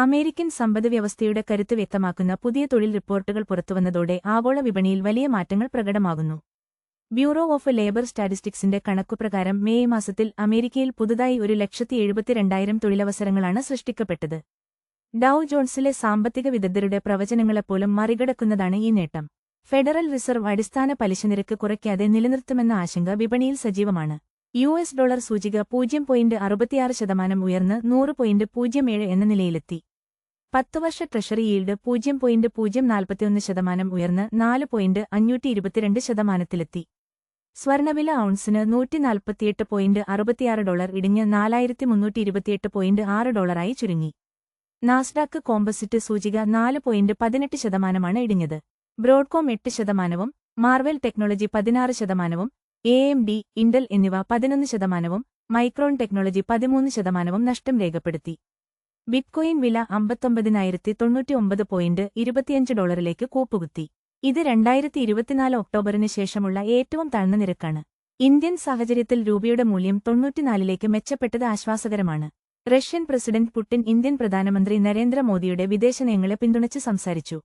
American സമ്പദ്വ്യവസ്ഥയുടെ കരുത്ത് വ്യക്തമാക്കുന്ന പുതിയ തൊഴിൽ റിപ്പോർട്ടുകൾ പുറത്തുവന്നതോടെ ആഗോള വിപണിയിൽ വലിയ മാറ്റങ്ങൾ പ്രകടമാകുന്നു. ബ്യൂറോ ഓഫ് ലേബർ സ്റ്റാറ്റിസ്റ്റിക്സിന്റെ കണക്കുപ്രകാരം മേയ് മാസത്തിൽ അമേരിക്കയിൽ പുതുതായി 1,72,000 തൊഴിലവസരങ്ങളാണ് സൃഷ്ടിക്കപ്പെട്ടത്. ഡൗ ജോൺസിലെ സാമ്പത്തിക വിദഗ്ധരുടെ പ്രവചനങ്ങളെപ്പോലും മറികടക്കുന്നതാണ് ഈ നേട്ടം. ഫെഡറൽ റിസർവ് അടിസ്ഥാന പലിശനിരക്ക് കുറയ്ക്കാതെ നിലനിർത്തുമെന്ന ആശങ്ക വിപണിയിൽ സജീവമാണ്. US ഡോളർ സൂചിക 0.66% ഉയർന്ന് 100.07 എന്ന നിലയിലെത്തി. 10 വർഷ ട്രഷറി ഈൽഡ് 0.041% ഉയർന്ന് 4.522% സ്വർണവില ഔൺസിന് $148.66 ഇടിഞ്ഞ് $4,328.6 ചുരുങ്ങി. നാസ്ഡാക്ക് കോമ്പസിറ്റ് സൂചിക 4.18% ഇടിഞ്ഞത്. Broadcom 8%, Marvell technology 16%, AMD, Intel എന്നിവ 11%, മൈക്രോൺ ടെക്നോളജി 13% നഷ്ടം രേഖപ്പെടുത്തി. ബിറ്റ്കോയിൻ വില $59,099.25 കൂപ്പുകുത്തി. ഇത് 2024 ഒക്ടോബറിന് ശേഷമുള്ള ഏറ്റവും താഴ്ന്ന നിരക്കാണ്. ഇന്ത്യൻ സാഹചര്യത്തിൽ രൂപയുടെ മൂല്യം 94 മെച്ചപ്പെട്ടത് ആശ്വാസകരമാണ്. റഷ്യൻ പ്രസിഡന്റ് പുടിൻ ഇന്ത്യൻ പ്രധാനമന്ത്രി നരേന്ദ്രമോദിയുടെ വിദേശനയങ്ങളെ പിന്തുണച്ച് സംസാരിച്ചു.